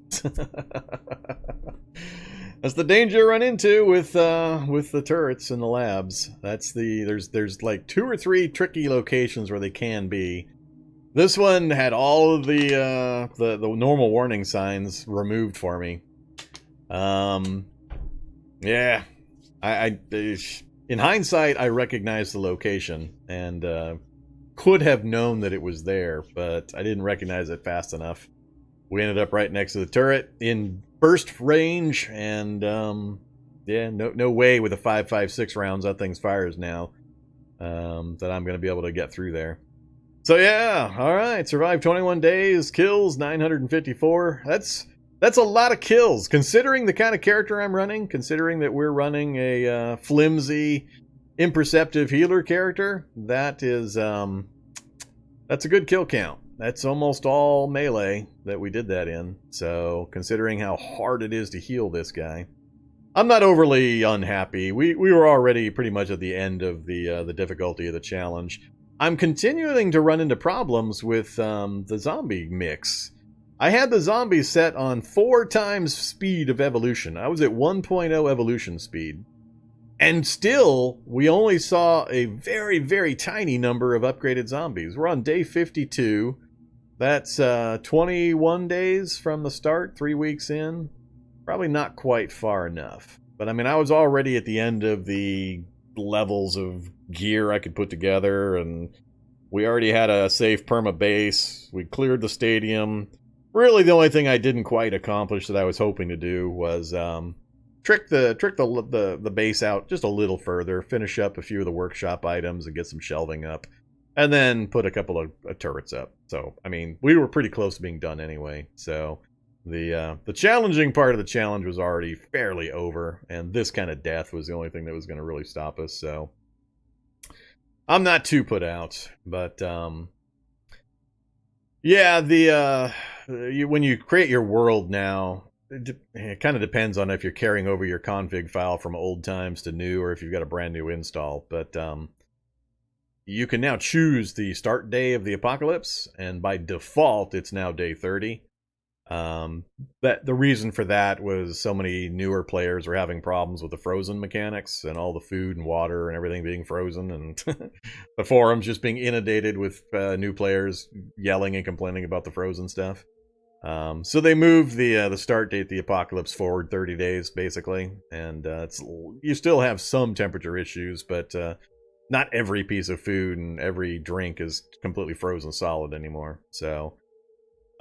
that's the danger I run into with the turrets in the labs. That's there's like 2 or 3 tricky locations where they can be. This one had all of the normal warning signs removed for me. Yeah, in hindsight, I recognized the location and could have known that it was there, but I didn't recognize it fast enough. We ended up right next to the turret in burst range, and yeah, no way with the 5.56 rounds that thing's fires now that I'm going to be able to get through there. So yeah, all right, survived 21 days, kills 954. That's a lot of kills, considering the kind of character I'm running, considering that we're running a flimsy, imperceptive healer character. That is, that's a good kill count. That's almost all melee that we did that in. So, considering how hard it is to heal this guy, I'm not overly unhappy. We were already pretty much at the end of the difficulty of the challenge. I'm continuing to run into problems with the zombie mix. I had the zombies set on 4 times speed of evolution. I was at 1.0 evolution speed. And still, we only saw a very, very tiny number of upgraded zombies. We're on day 52. That's 21 days from the start, 3 weeks in. Probably not quite far enough. But I mean, I was already at the end of the levels of gear I could put together, and we already had a safe perma base. We cleared the stadium. Really, the only thing I didn't quite accomplish that I was hoping to do was trick the base out just a little further, finish up a few of the workshop items and get some shelving up, and then put a couple of turrets up. So, I mean, we were pretty close to being done anyway. So, the challenging part of the challenge was already fairly over, and this kind of death was the only thing that was going to really stop us. So, I'm not too put out, but yeah, when you create your world now, it kind of depends on if you're carrying over your config file from old times to new, or if you've got a brand new install. But you can now choose the start day of the apocalypse, and by default, it's now day 30. The reason for that was so many newer players were having problems with the frozen mechanics and all the food and water and everything being frozen, and the forums just being inundated with new players yelling and complaining about the frozen stuff. So they moved the start date of the apocalypse forward 30 days basically, and you still have some temperature issues, but not every piece of food and every drink is completely frozen solid anymore. So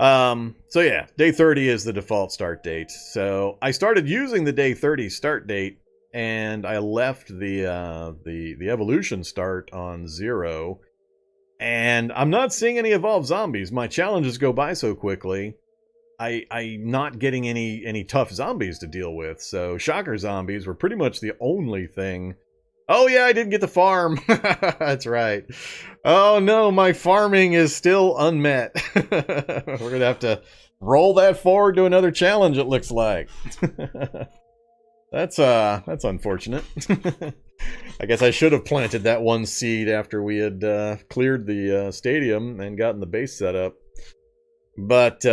yeah, day 30 is the default start date. So I started using the day 30 start date, and I left the evolution start on 0. And I'm not seeing any evolved zombies. My challenges go by so quickly. I'm not getting any tough zombies to deal with. So shocker zombies were pretty much the only thing. Oh yeah, I didn't get the farm. That's right. Oh no, my farming is still unmet. We're gonna have to roll that forward to another challenge, it looks like. That's unfortunate. I guess I should have planted that one seed after we had cleared the stadium and gotten the base set up. But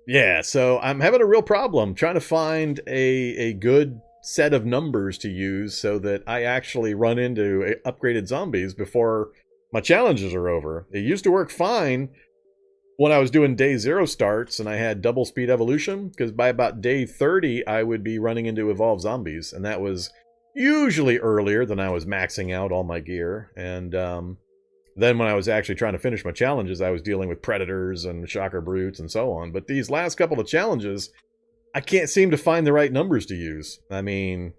yeah, so I'm having a real problem trying to find a good set of numbers to use so that I actually run into upgraded zombies before my challenges are over. It used to work fine when I was doing day 0 starts and I had double speed evolution, because by about day 30 I would be running into evolved zombies, and that was usually earlier than I was maxing out all my gear. And then when I was actually trying to finish my challenges, I was dealing with predators and shocker brutes and so on. But these last couple of challenges, I can't seem to find the right numbers to use. I mean,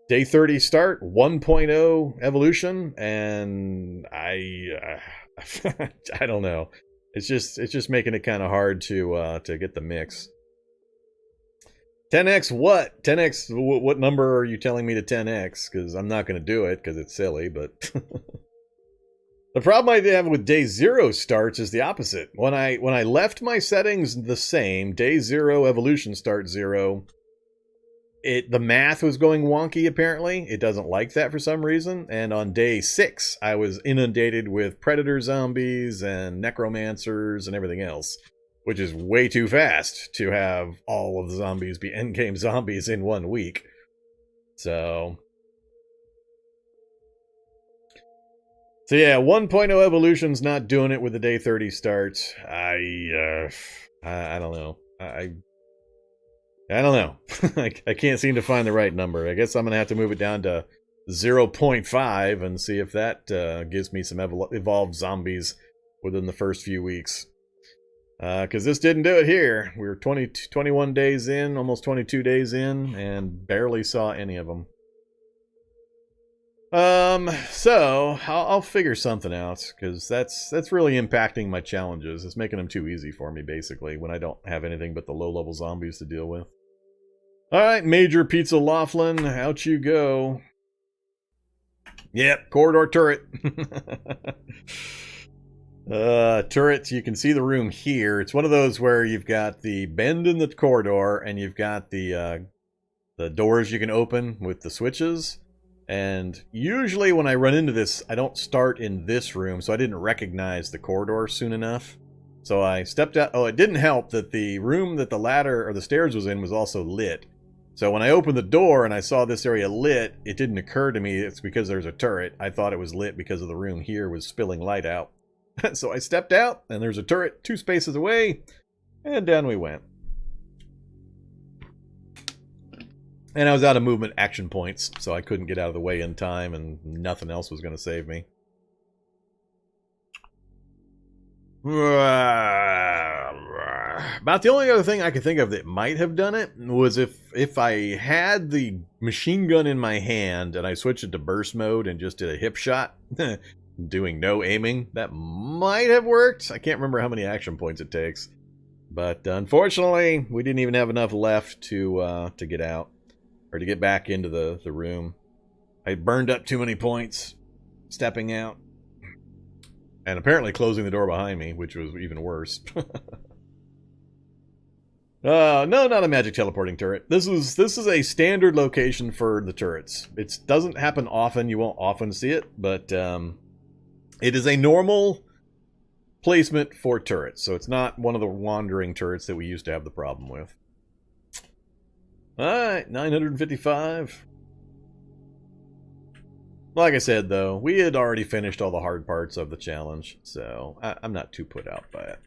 day 30 start, 1.0 evolution, and I don't know. It's just making it kind of hard to get the mix. 10x what? 10x, what number are you telling me to 10x? Because I'm not going to do it because it's silly, but... The problem I have with day 0 starts is the opposite. When I left my settings the same, day 0 evolution start 0, the math was going wonky apparently. It doesn't like that for some reason. And on day 6, I was inundated with predator zombies and necromancers and everything else, which is way too fast to have all of the zombies be endgame zombies in 1 week. So yeah, 1.0 evolution's not doing it with the day 30 starts. I don't know. I don't know. I can't seem to find the right number. I guess I'm gonna have to move it down to 0.5 and see if that gives me some evolved zombies within the first few weeks. Because this didn't do it here. We were 21 days in, almost 22 days in, and barely saw any of them. So I'll figure something out, because that's really impacting my challenges. It's making them too easy for me, basically, when I don't have anything but the low-level zombies to deal with. Alright, Major Pizza Laughlin, out you go. Yep, corridor turret. Turrets, you can see the room here. It's one of those where you've got the bend in the corridor, and you've got the doors you can open with the switches. And usually when I run into this, I don't start in this room, so I didn't recognize the corridor soon enough. So I stepped out. Oh, it didn't help that the room that the ladder or the stairs was in was also lit. So when I opened the door and I saw this area lit, it didn't occur to me it's because there's a turret. I thought it was lit because of the room here was spilling light out. So I stepped out, and there's a turret 2 spaces away, and down we went. And I was out of movement action points, so I couldn't get out of the way in time, and nothing else was going to save me. About the only other thing I could think of that might have done it was if I had the machine gun in my hand and I switched it to burst mode and just did a hip shot, doing no aiming, that might have worked. I can't remember how many action points it takes. But unfortunately, we didn't even have enough left to get out. Or to get back into the room. I burned up too many points stepping out. And apparently closing the door behind me, which was even worse. No, not a magic teleporting turret. This is a standard location for the turrets. It doesn't happen often. You won't often see it. But it is a normal placement for turrets. So it's not one of the wandering turrets that we used to have the problem with. Alright, 955. Like I said, though, we had already finished all the hard parts of the challenge, so I'm not too put out by it.